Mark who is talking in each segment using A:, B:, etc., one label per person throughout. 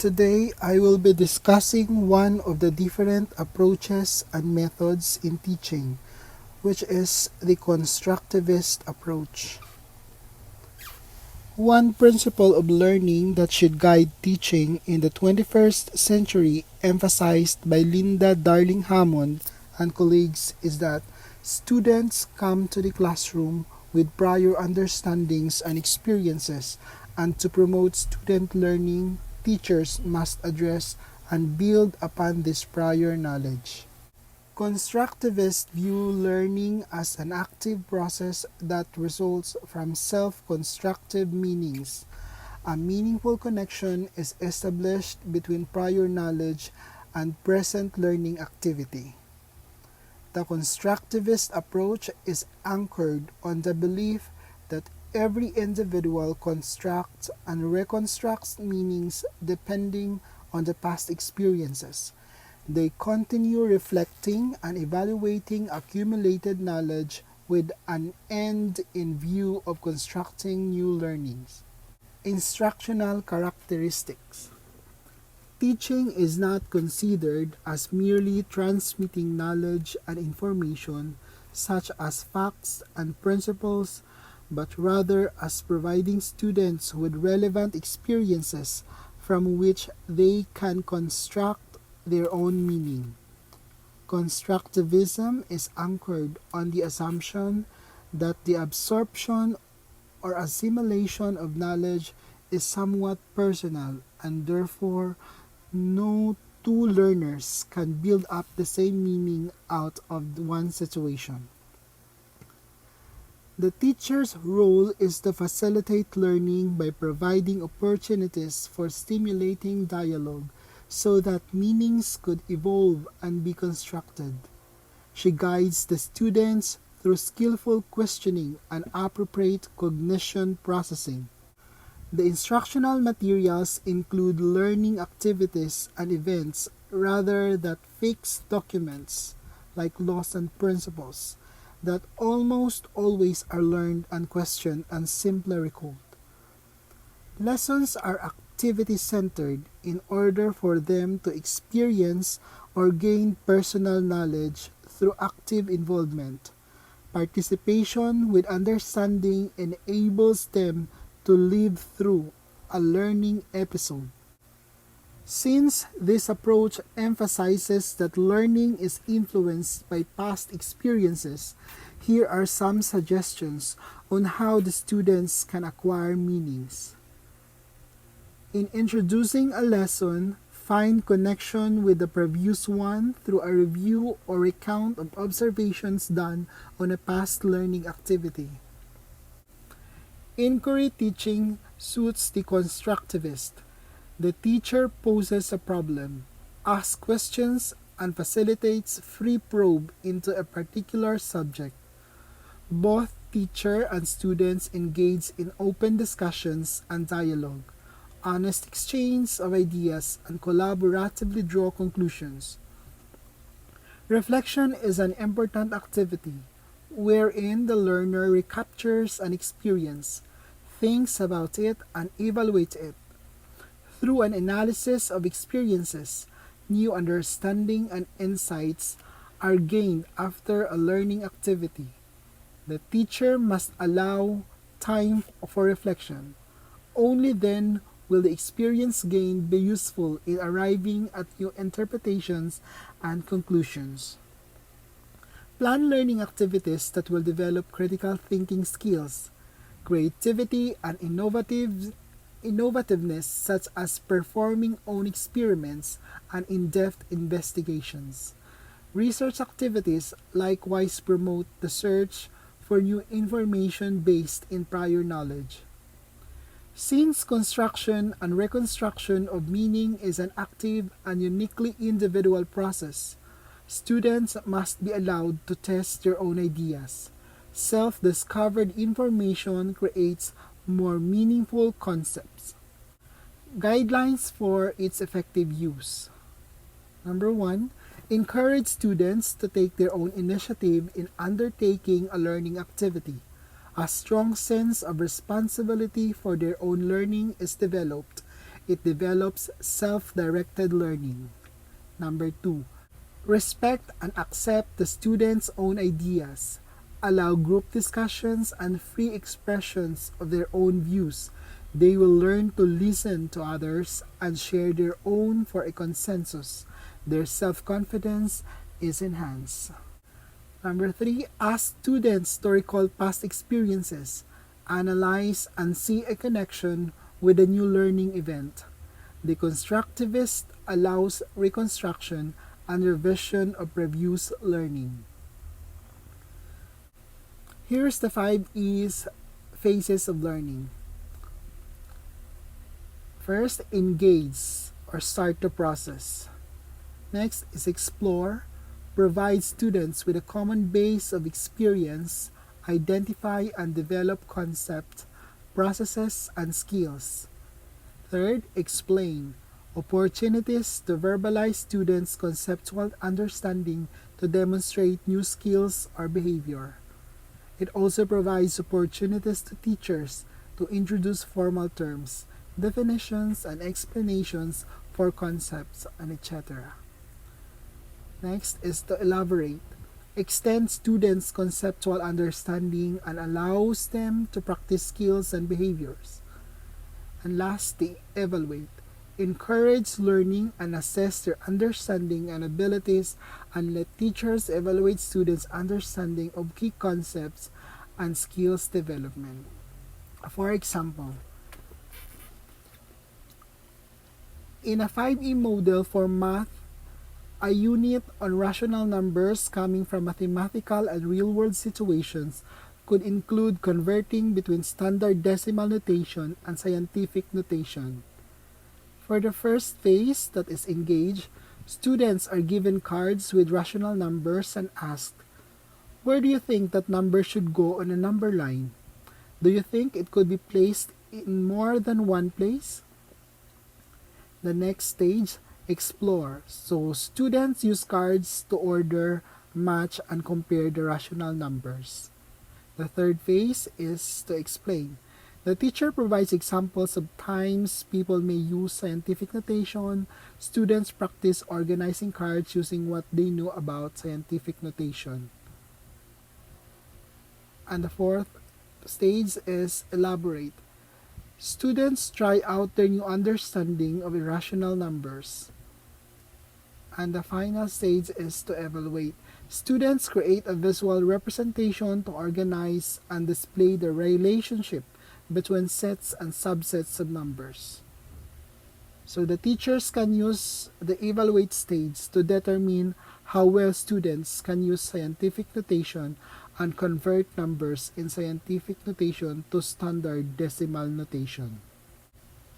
A: Today, I will be discussing one of the different approaches and methods in teaching, which is the constructivist approach. One principle of learning that should guide teaching in the 21st century, emphasized by Linda Darling Hammond and colleagues, is that students come to the classroom with prior understandings and experiences, and to promote student learning, teachers must address and build upon this prior knowledge. Constructivists view learning as an active process that results from self-constructive meanings. A meaningful connection is established between prior knowledge and present learning activity. The constructivist approach is anchored on the belief that every individual constructs and reconstructs meanings depending on the past experiences. They continue reflecting and evaluating accumulated knowledge with an end in view of constructing new learnings. Instructional characteristics. Teaching is not considered as merely transmitting knowledge and information, such as facts and principles, but rather as providing students with relevant experiences from which they can construct their own meaning. Constructivism is anchored on the assumption that the absorption or assimilation of knowledge is somewhat personal, and therefore no two learners can build up the same meaning out of one situation. The teacher's role is to facilitate learning by providing opportunities for stimulating dialogue so that meanings could evolve and be constructed. She guides the students through skillful questioning and appropriate cognition processing. The instructional materials include learning activities and events rather than fixed documents like laws and principles that almost always are learned and questioned and simply recalled. Lessons are activity-centered in order for them to experience or gain personal knowledge through active involvement. Participation with understanding enables them to live through a learning episode. Since this approach emphasizes that learning is influenced by past experiences, here are some suggestions on how the students can acquire meanings. In introducing a lesson, find connection with the previous one through a review or recount of observations done on a past learning activity. Inquiry teaching suits the constructivist. The teacher poses a problem, asks questions, and facilitates free probe into a particular subject. Both teacher and students engage in open discussions and dialogue, honest exchange of ideas, and collaboratively draw conclusions. Reflection is an important activity, wherein the learner recaptures an experience, thinks about it, and evaluates it. Through an analysis of experiences, new understanding and insights are gained after a learning activity. The teacher must allow time for reflection. Only then will the experience gained be useful in arriving at new interpretations and conclusions. Plan learning activities that will develop critical thinking skills, creativity, and innovativeness, such as performing own experiments and in-depth investigations. Research activities likewise promote the search for new information based in prior knowledge. Since construction and reconstruction of meaning is an active and uniquely individual process, students must be allowed to test their own ideas. Self-discovered information creates more meaningful concepts. Guidelines for its effective use. Number 1, encourage students to take their own initiative in undertaking a learning activity. A strong sense of responsibility for their own learning is developed, It develops self-directed learning. Number 2, respect and accept the student's own ideas. Allow group discussions and free expressions of their own views. They will learn to listen to others and share their own for a consensus. Their self-confidence is enhanced. Number 3, ask students to recall past experiences, analyze and see a connection with a new learning event. The constructivist allows reconstruction and revision of previous learning. Here's the 5 phases of learning. First, engage or start the process. Next is explore, provide students with a common base of experience, identify and develop concepts, processes, and skills. Third, explain, opportunities to verbalize students' conceptual understanding to demonstrate new skills or behavior. It also provides opportunities to teachers to introduce formal terms, definitions, and explanations for concepts, and etc. Next is to elaborate. Extend students' conceptual understanding and allows them to practice skills and behaviors. And lastly, evaluate. Encourage learning and assess their understanding and abilities, and let teachers evaluate students' understanding of key concepts and skills development. For example, in a 5E model for math, a unit on rational numbers coming from mathematical and real-world situations could include converting between standard decimal notation and scientific notation. For the first phase, that is engage, students are given cards with rational numbers and asked, where do you think that number should go on a number line? Do you think it could be placed in more than one place? The next stage, explore. So students use cards to order, match, and compare the rational numbers. The third phase is to explain. The teacher provides examples of times people may use scientific notation. Students practice organizing cards using what they know about scientific notation. And the fourth stage is elaborate. Students try out their new understanding of irrational numbers. And the final stage is to evaluate. Students create a visual representation to organize and display the relationship between sets and subsets of numbers. So the teachers can use the evaluate stage to determine how well students can use scientific notation and convert numbers in scientific notation to standard decimal notation.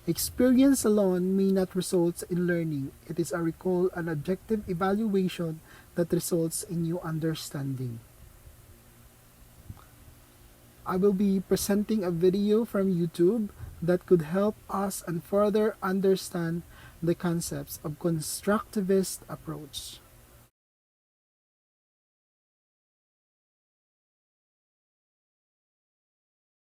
A: Experience alone may not result in learning. It is a recall and objective evaluation that results in new understanding. I will be presenting a video from YouTube that could help us and further understand the concepts of constructivist approach.